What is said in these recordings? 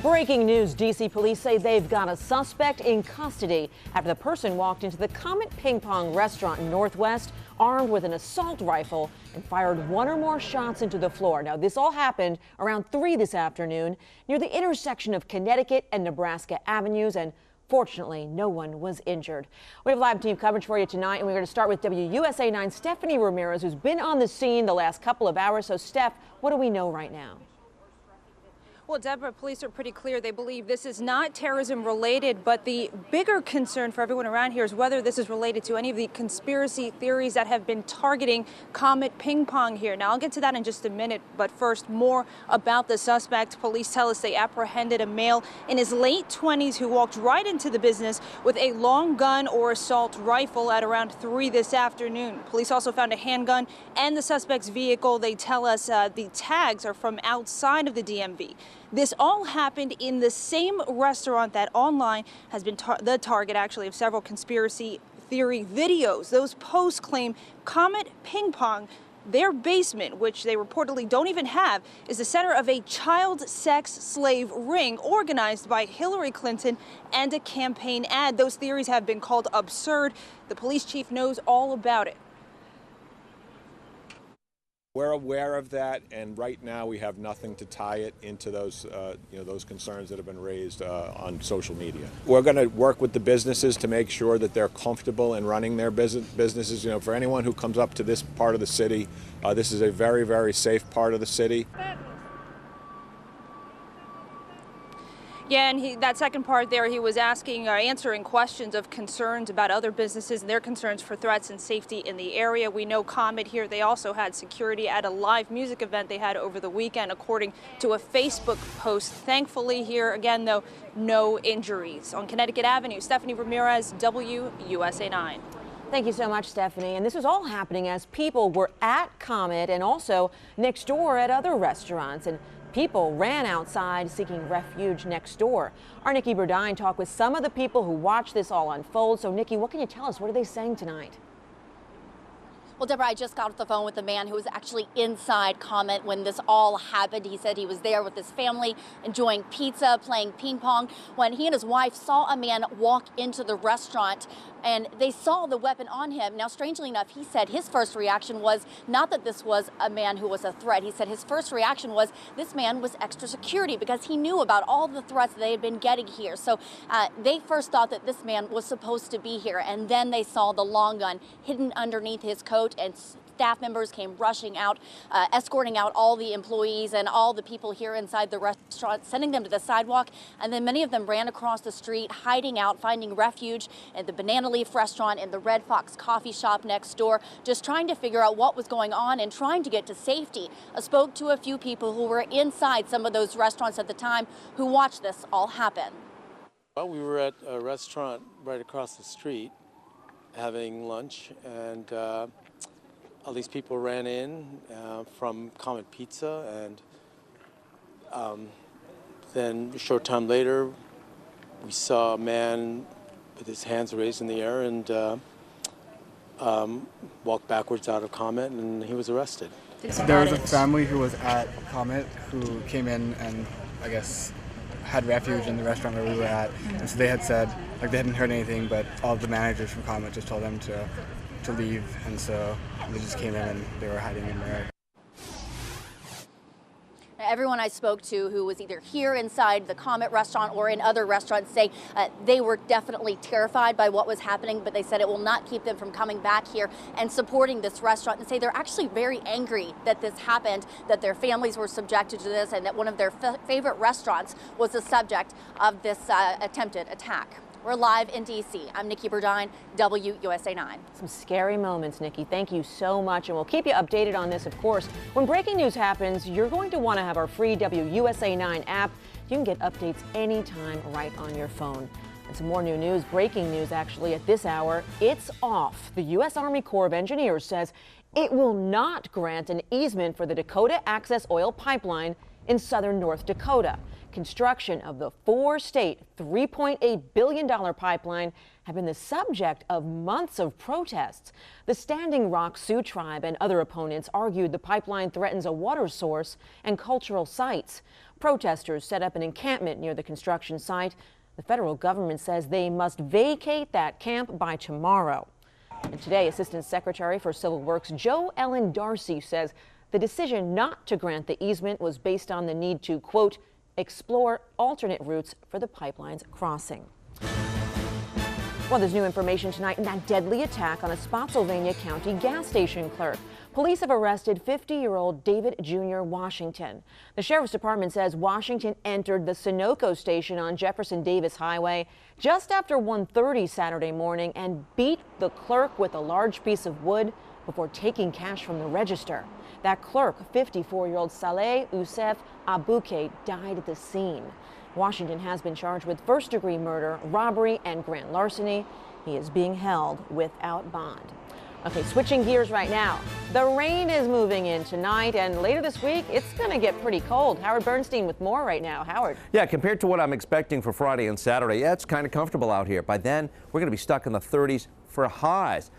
Breaking news, D.C. police say they've got a suspect in custody after the person walked into the Comet Ping Pong restaurant in Northwest armed with an assault rifle and fired one or more shots into the floor. Now, this all happened around 3 this afternoon near the intersection of Connecticut and Nebraska Avenues, and fortunately, no one was injured. We have live team coverage for you tonight, and we're going to start with WUSA 9's Stephanie Ramirez, who's been on the scene the last couple of hours. So, Steph, what do we know right now? Well, Deborah, police are pretty clear. They believe this is not terrorism related, but the bigger concern for everyone around here is whether this is related to any of the conspiracy theories that have been targeting Comet Ping Pong here. Now, I'll get to that in just a minute, but first, more about the suspect. Police tell us they apprehended a male in his late 20s who walked right into the business with a long gun or assault rifle at around 3 this afternoon. Police also found a handgun and the suspect's vehicle. They tell us the tags are from outside of the DMV. This all happened in the same restaurant that online has been the target, actually, of several conspiracy theory videos. Those posts claim Comet Ping Pong, their basement, which they reportedly don't even have, is the center of a child sex slave ring organized by Hillary Clinton and a campaign ad. Those theories have been called absurd. The police chief knows all about it. We're aware of that, and right now we have nothing to tie it into those, those concerns that have been raised on social media. We're going to work with the businesses to make sure that they're comfortable in running their businesses. You know, for anyone who comes up to this part of the city, this is a very, very safe part of the city. Yeah, and that second part there, he was answering questions of concerns about other businesses and their concerns for threats and safety in the area. We know Comet here, they also had security at a live music event they had over the weekend, according to a Facebook post. Thankfully here, again, though, no injuries. On Connecticut Avenue, Stephanie Ramirez, WUSA 9. Thank you so much, Stephanie. And this was all happening as people were at Comet and also next door at other restaurants. And people ran outside seeking refuge next door. Our Nikki Burdine talked with some of the people who watched this all unfold. So, Nikki, what can you tell us? What are they saying tonight? Well, Deborah, I just got off the phone with the man who was actually inside Comet when this all happened. He said he was there with his family, enjoying pizza, playing ping pong, when he and his wife saw a man walk into the restaurant, and they saw the weapon on him. Now, strangely enough, he said his first reaction was not that this was a man who was a threat. He said his first reaction was this man was extra security because he knew about all the threats they had been getting here. So they first thought that this man was supposed to be here, and then they saw the long gun hidden underneath his coat, and staff members came rushing out, escorting out all the employees and all the people here inside the restaurant, sending them to the sidewalk. And then many of them ran across the street, hiding out, finding refuge at the Banana Leaf restaurant and the Red Fox coffee shop next door, just trying to figure out what was going on and trying to get to safety. I spoke to a few people who were inside some of those restaurants at the time who watched this all happen. Well, we were at a restaurant right across the street having lunch, and all these people ran in from Comet Pizza, and then a short time later, we saw a man with his hands raised in the air and walked backwards out of Comet, and he was arrested. There was a family who was at Comet who came in and, I guess, had refuge in the restaurant where we were at, and so they had said, like, they hadn't heard anything, but all of the managers from Comet just told them to leave, and so they just came in and they were hiding in there. Everyone I spoke to who was either here inside the Comet restaurant or in other restaurants say they were definitely terrified by what was happening, but they said it will not keep them from coming back here and supporting this restaurant, and say they're actually very angry that this happened, that their families were subjected to this, and that one of their favorite restaurants was the subject of this attempted attack. We're live in D.C. I'm Nikki Burdine, WUSA 9. Some scary moments, Nikki. Thank you so much, and we'll keep you updated on this, of course. When breaking news happens, you're going to want to have our free WUSA 9 app. You can get updates anytime right on your phone. And some more new news, breaking news actually at this hour. It's off. The U.S. Army Corps of Engineers says It will not grant an easement for the Dakota Access Oil Pipeline in southern North Dakota. Construction of the four-state, $3.8 billion pipeline have been the subject of months of protests. The Standing Rock Sioux Tribe and other opponents argued the pipeline threatens a water source and cultural sites. Protesters set up an encampment near the construction site. The federal government says they must vacate that camp by tomorrow. And today, Assistant Secretary for Civil Works Joe Ellen Darcy says the decision not to grant the easement was based on the need to, quote, explore alternate routes for the pipeline's crossing. Well, there's new information tonight in that deadly attack on a Spotsylvania County gas station clerk. Police have arrested 50-year-old David Jr. Washington. The Sheriff's Department says Washington entered the Sunoco station on Jefferson Davis Highway just after 1:30 Saturday morning and beat the clerk with a large piece of wood before taking cash from the register. That clerk, 54-year-old Saleh Youssef Abouke, died at the scene. Washington has been charged with first-degree murder, robbery, and grand larceny. He is being held without bond. Okay, switching gears right now. The rain is moving in tonight, and later this week, it's going to get pretty cold. Howard Bernstein with more right now. Howard. Yeah, compared to what I'm expecting for Friday and Saturday, yeah, it's kind of comfortable out here. By then, we're going to be stuck in the 30s for highs.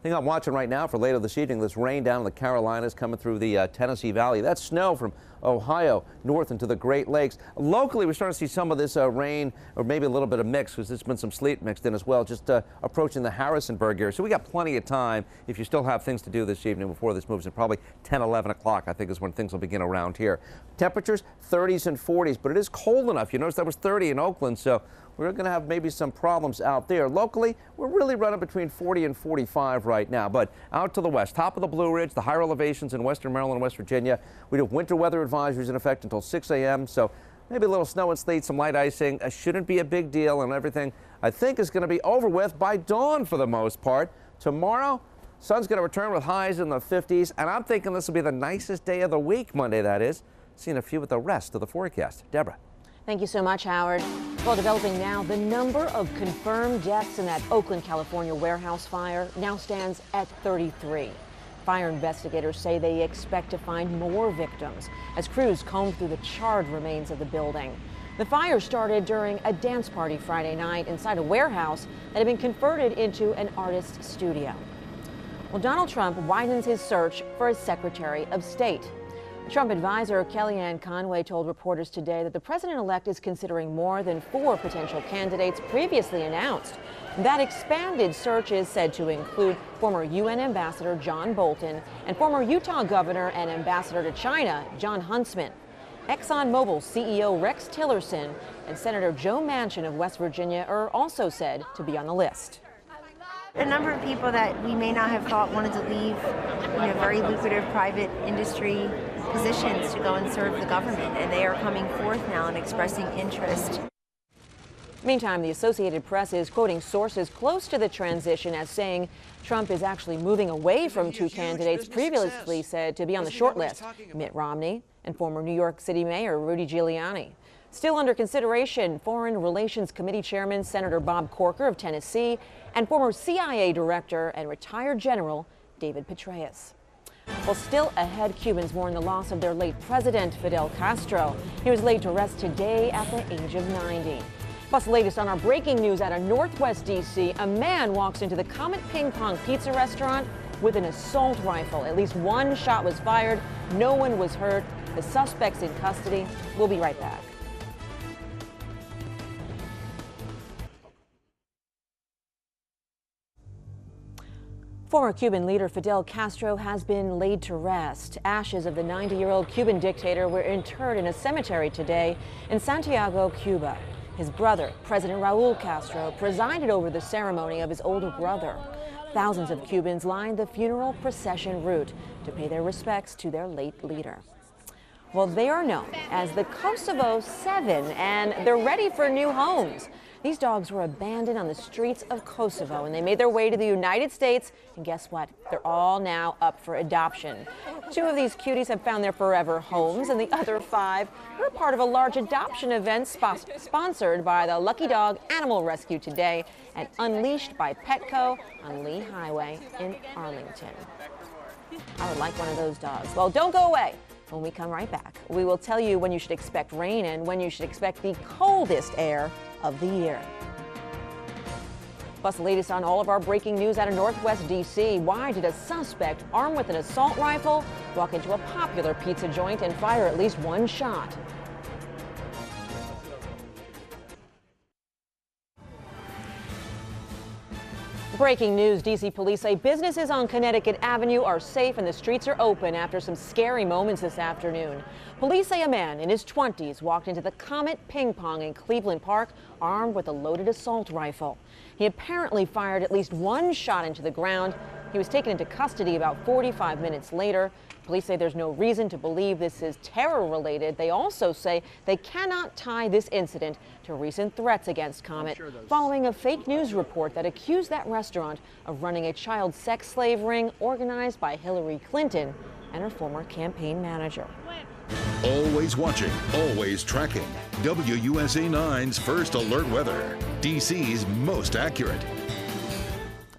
The thing I'm watching right now for later this evening, this rain down in the Carolinas coming through the Tennessee Valley. That's snow from Ohio north into the Great Lakes. Locally, we're starting to see some of this rain, or maybe a little bit of mix, because there's been some sleet mixed in as well, just approaching the Harrisonburg area. So we got plenty of time if you still have things to do this evening before this moves in. Probably 10, 11 o'clock, I think, is when things will begin around here. Temperatures, 30s and 40s, but it is cold enough. You notice that was 30 in Oakland, so we're going to have maybe some problems out there. Locally, we're really running between 40 and 45 right now. But out to the west, top of the Blue Ridge, the higher elevations in western Maryland and West Virginia, we have winter weather advisories in effect until 6 a.m. So maybe a little snow and sleet, some light icing. Shouldn't be a big deal, and everything, I think, is going to be over with by dawn for the most part. Tomorrow, sun's going to return with highs in the 50s, and I'm thinking this will be the nicest day of the week, Monday, that is. Seeing a few with the rest of the forecast. Deborah. Thank you so much, Howard. Well, developing now, the number of confirmed deaths in that Oakland, California warehouse fire now stands at 33. Fire investigators say they expect to find more victims as crews comb through the charred remains of the building. The fire started during a dance party Friday night inside a warehouse that had been converted into an artist's studio. Well, Donald Trump widens his search for a Secretary of State. Trump advisor Kellyanne Conway told reporters today that the president-elect is considering more than 4 potential candidates previously announced. That expanded search is said to include former UN Ambassador John Bolton and former Utah Governor and Ambassador to China Jon Huntsman. ExxonMobil CEO Rex Tillerson and Senator Joe Manchin of West Virginia are also said to be on the list. A number of people that we may not have thought wanted to leave, very lucrative private industry positions to go and serve the government, and they are coming forth now and expressing interest. Meantime, the Associated Press is quoting sources close to the transition as saying Trump is actually moving away from 2 candidates previously said to be on the short list, Mitt Romney and former New York City Mayor Rudy Giuliani. Still under consideration, Foreign Relations Committee Chairman Senator Bob Corker of Tennessee and former CIA Director and retired General David Petraeus. Well, still ahead, Cubans mourn the loss of their late president, Fidel Castro. He was laid to rest today at the age of 90. Plus, the latest on our breaking news out of Northwest D.C. A man walks into the Comet Ping Pong Pizza restaurant with an assault rifle. At least 1 shot was fired. No one was hurt. The suspect's in custody. We'll be right back. Former Cuban leader Fidel Castro has been laid to rest. Ashes of the 90-year-old Cuban dictator were interred in a cemetery today in Santiago, Cuba. His brother, President Raul Castro, presided over the ceremony of his older brother. Thousands of Cubans lined the funeral procession route to pay their respects to their late leader. Well, they are known as the Kosovo 7, and they're ready for new homes. These dogs were abandoned on the streets of Kosovo, and they made their way to the United States. And guess what? They're all now up for adoption. 2 of these cuties have found their forever homes, and the other 5 were part of a large adoption event sponsored by the Lucky Dog Animal Rescue today and unleashed by Petco on Lee Highway in Arlington. I would like one of those dogs. Well, don't go away. When we come right back, we will tell you when you should expect rain and when you should expect the coldest air of the year. Plus, the latest on all of our breaking news out of Northwest D.C. Why did a suspect armed with an assault rifle walk into a popular pizza joint and fire at least one shot? Breaking news, D.C. police say businesses on Connecticut Avenue are safe and the streets are open after some scary moments this afternoon. Police say a man in his 20s walked into the Comet Ping Pong in Cleveland Park armed with a loaded assault rifle. He apparently fired at least one shot into the ground. He was taken into custody about 45 minutes later. Police say there's no reason to believe this is terror-related. They also say they cannot tie this incident to recent threats against Comet, following a fake news report that accused that restaurant of running a child sex slave ring organized by Hillary Clinton and her former campaign manager. Always watching, always tracking. WUSA 9's First Alert Weather, DC's most accurate.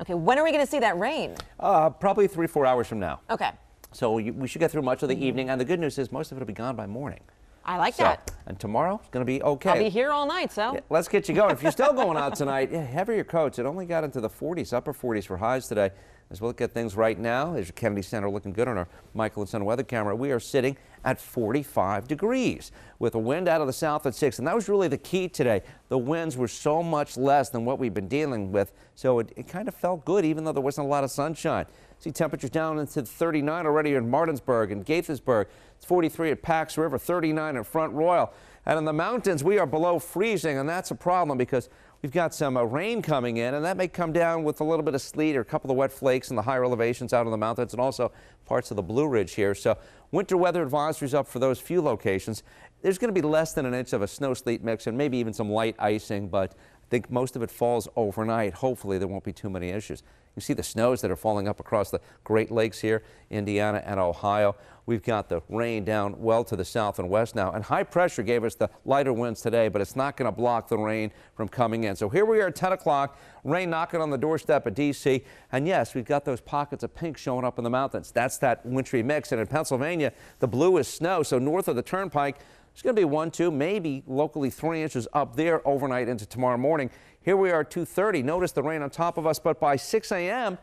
Okay, when are we going to see that rain? Probably 3-4 hours from now. Okay. So we should get through much of the evening, and the good news is most of it will be gone by morning. I like that. And tomorrow it's going to be okay. I'll be here all night, so. Yeah, let's get you going. If you're still going out tonight, heavier your coats. It only got into the 40s, upper 40s for highs today. As we look at things right now, there's your Kennedy Center looking good on our Michael and Son weather camera. We are sitting at 45 degrees with a wind out of the south at 6. And that was really the key today. The winds were so much less than what we've been dealing with. So it kind of felt good, even though there wasn't a lot of sunshine. See temperatures down into 39 already in Martinsburg and Gaithersburg. It's 43 at Pax River, 39 at Front Royal. And in the mountains, we are below freezing, and that's a problem because we've got some rain coming in, and that may come down with a little bit of sleet or a couple of wet flakes in the higher elevations out in the mountains and also parts of the Blue Ridge here. So winter weather advisories up for those few locations. There's going to be less than an inch of a snow sleet mix and maybe even some light icing, but I think most of it falls overnight. Hopefully there won't be too many issues. You see the snows that are falling up across the Great Lakes here, Indiana and Ohio. We've got the rain down well to the south and west now, and high pressure gave us the lighter winds today, but it's not going to block the rain from coming in. So here we are at 10 o'clock, rain knocking on the doorstep of D.C., and yes, we've got those pockets of pink showing up in the mountains. That's that wintry mix, and in Pennsylvania, the blue is snow, so north of the Turnpike, it's going to be 1, 2, maybe locally 3 inches up there overnight into tomorrow morning. Here we are at 2:30. Notice the rain on top of us, but by 6 a.m.,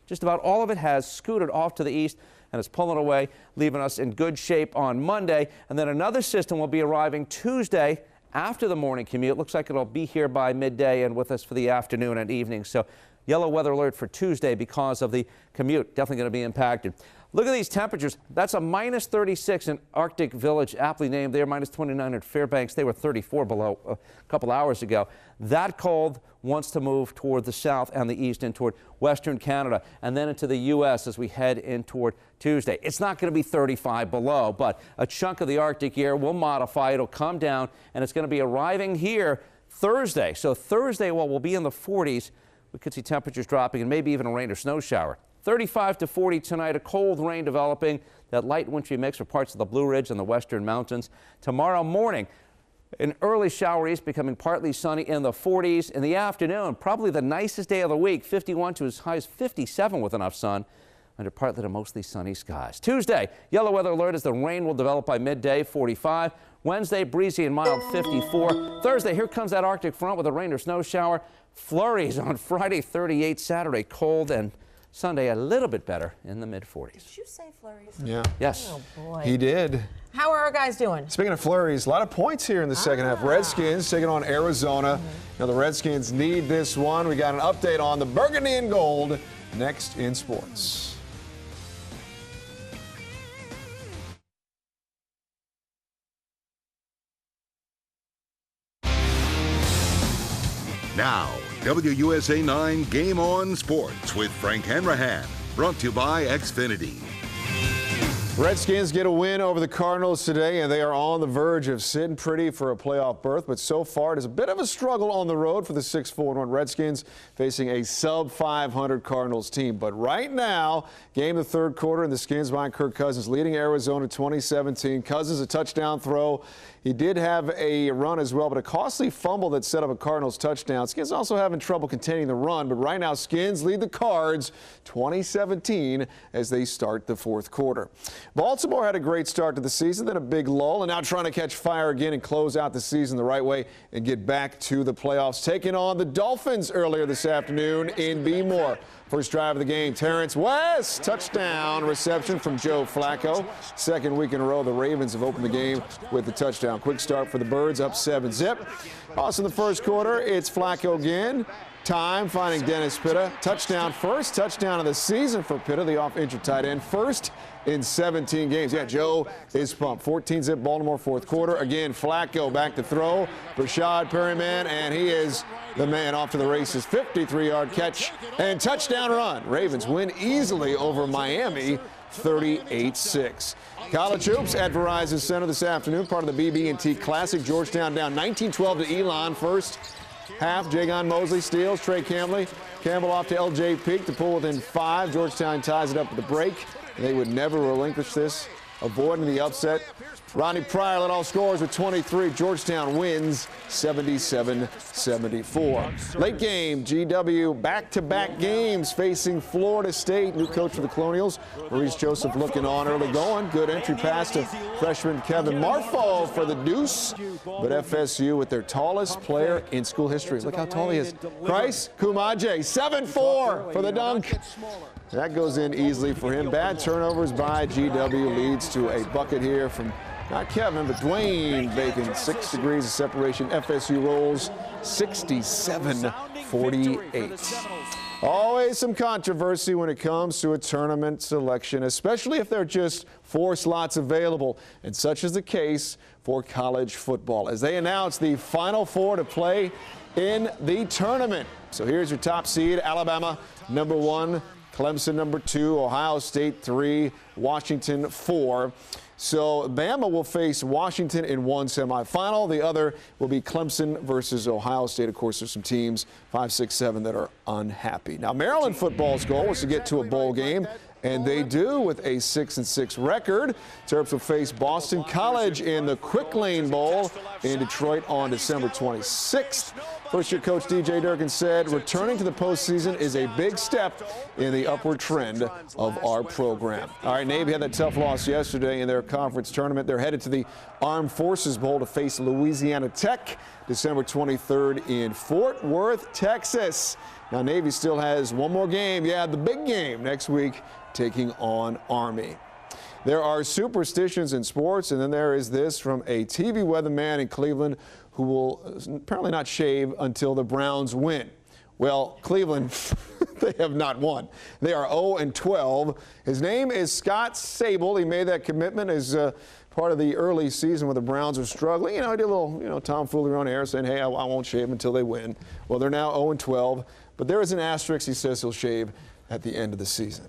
just about all of it has scooted off to the east and it's pulling away, leaving us in good shape on Monday. And then another system will be arriving Tuesday after the morning commute. Looks like it'll be here by midday and with us for the afternoon and evening. So yellow weather alert for Tuesday because of the commute. Definitely going to be impacted. Look at these temperatures. That's a minus 36 in Arctic Village, aptly named there, minus 29 at Fairbanks. They were 34 below a couple hours ago. That cold wants to move toward the south and the east and toward western Canada and then into the U.S. as we head in toward Tuesday. It's not going to be 35 below, but a chunk of the Arctic air will modify. It'll come down, and it's going to be arriving here Thursday. So Thursday, while we'll be in the 40s, we could see temperatures dropping and maybe even a rain or snow shower. 35 to 40 tonight, a cold rain developing, that light wintry mix for parts of the Blue Ridge and the western mountains. Tomorrow morning, an early shower east becoming partly sunny in the 40s. In the afternoon, probably the nicest day of the week, 51 to as high as 57 with enough sun under partly to mostly sunny skies. Tuesday, yellow weather alert as the rain will develop by midday, 45. Wednesday, breezy and mild, 54. Thursday, here comes that Arctic front with a rain or snow shower. Flurries on Friday, 38. Saturday, cold, and Sunday a little bit better in the mid-40s. Did you say flurries? Yeah. Yes. Oh, boy. He did. How are our guys doing? Speaking of flurries, a lot of points here in the second half. Redskins taking on Arizona. Now the Redskins need this one. We got an update on the burgundy and gold next in sports. Now, WUSA 9 Game On Sports with Frank Hanrahan. Brought to you by Xfinity. Redskins get a win over the Cardinals today, and they are on the verge of sitting pretty for a playoff berth. But so far, it is a bit of a struggle on the road for the 6-4-1 Redskins, facing a sub-500 Cardinals team. But right now, game of the third quarter, and the Skins behind Kirk Cousins, leading Arizona 2017. Cousins a touchdown throw. He did have a run as well, but a costly fumble that set up a Cardinals touchdown. Skins also having trouble containing the run, but right now Skins lead the Cards 2017 as they start the fourth quarter. Baltimore had a great start to the season, then a big lull, and now trying to catch fire again and close out the season the right way and get back to the playoffs. Taking on the Dolphins earlier this afternoon in B. Moore. First drive of the game, Terrence West, touchdown reception from Joe Flacco. Second week in a row, the Ravens have opened the game with the touchdown. Quick start for the Birds, up 7-zip. Also in the first quarter, it's Flacco again. Time finding Dennis Pitta. Touchdown, first touchdown of the season for Pitta, the off-injured tight end. First in 17 games. Yeah, Joe is pumped. 14-zip Baltimore fourth quarter. Again, Flacco back to throw. Rashad Perryman, and he is the man off to the races. 53-yard catch and touchdown run. Ravens win easily over Miami, 38-6. College hoops at Verizon Center this afternoon, part of the BB&T Classic. Georgetown down 19-12 to Elon. First half, Jagon Mosley steals. Trey Campbell off to L.J. Peak to pull within 5. Georgetown ties it up at the break. They would never relinquish this, avoiding the upset. Ronnie Pryor led all scorers with 23. Georgetown wins 77-74. Late game, GW back-to-back games facing Florida State. New coach for the Colonials, Maurice Joseph, looking on early going. Good entry pass to freshman Kevin Marfo for the deuce. But FSU with their tallest player in school history. Look how tall he is. Bryce Kumaje, 7'4" for the dunk. That goes in easily for him. Bad turnovers by GW leads to a bucket here from not Kevin, but Dwayne Bacon. 6 degrees of separation. FSU rolls 67-48. Always some controversy when it comes to a tournament selection, especially if there are just 4 slots available. And such is the case for college football as they announce the Final 4 to play in the tournament. So here's your top seed: Alabama, number 1. Clemson, number 2, Ohio State, 3, Washington, 4. So Bama will face Washington in one semifinal. The other will be Clemson versus Ohio State. Of course, there's some teams, 5, 6, 7, that are unhappy. Now, Maryland football's goal was to get to a bowl game, and they do with a 6-6 record. Terps will face Boston College in the Quick Lane Bowl in Detroit on December 26th. First-year coach DJ Durkin said, returning to the postseason is a big step in the upward trend of our program. All right, Navy had that tough loss yesterday in their conference tournament. They're headed to the Armed Forces Bowl to face Louisiana Tech December 23rd in Fort Worth, Texas. Now, Navy still has one more game. Yeah, the big game next week, taking on Army. There are superstitions in sports, and then there is this from a TV weatherman in Cleveland who will apparently not shave until the Browns win. Well, Cleveland, they have not won. They are 0-12. His name is Scott Sable. He made that commitment as part of the early season when the Browns were struggling. You know, he did a little, tomfoolery on air saying, hey, I won't shave until they win. Well, they're now 0-12, but there is an asterisk. He says he'll shave at the end of the season.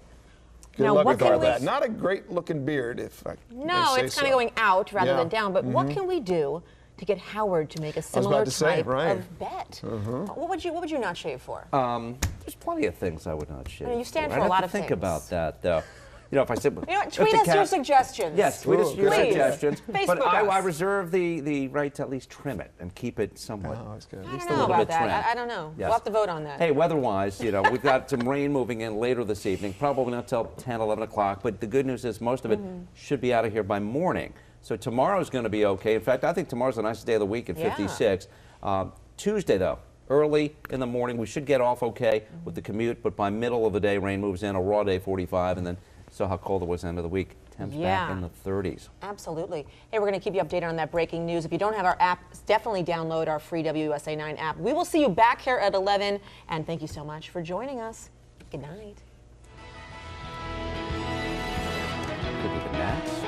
Good now, luck what with all can that. we... Not a great-looking beard, if I No, may it's say kind of so. going out rather than down. But what can we do to get Howard to make a similar type of bet? What would you not shave for? There's plenty of things I would not shave. You stand for I'd a lot have of to think things. about that, though. You know, if I said, You know what? Tweet us your suggestions. Yes, tweet us your Please. suggestions. Facebook But I us. reserve the right to at least trim it and keep it somewhat. Oh, that's good. I Just don't a know little about bit that. trimmed. I don't know. Yes. We'll have to vote on that. Hey, weather-wise, we've got some rain moving in later this evening, probably not till 10, 11 o'clock. But the good news is most of it should be out of here by morning. So tomorrow's going to be okay. In fact, I think tomorrow's the nicest day of the week at 56. Tuesday, though, early in the morning, we should get off okay with the commute. But by middle of the day, rain moves in, a raw day, 45, and then saw how cold it was end of the week. Temps back in the 30s. Absolutely. Hey, we're going to keep you updated on that breaking news. If you don't have our app, definitely download our free WUSA 9 app. We will see you back here at 11, and thank you so much for joining us. Good night. Could be the Nats.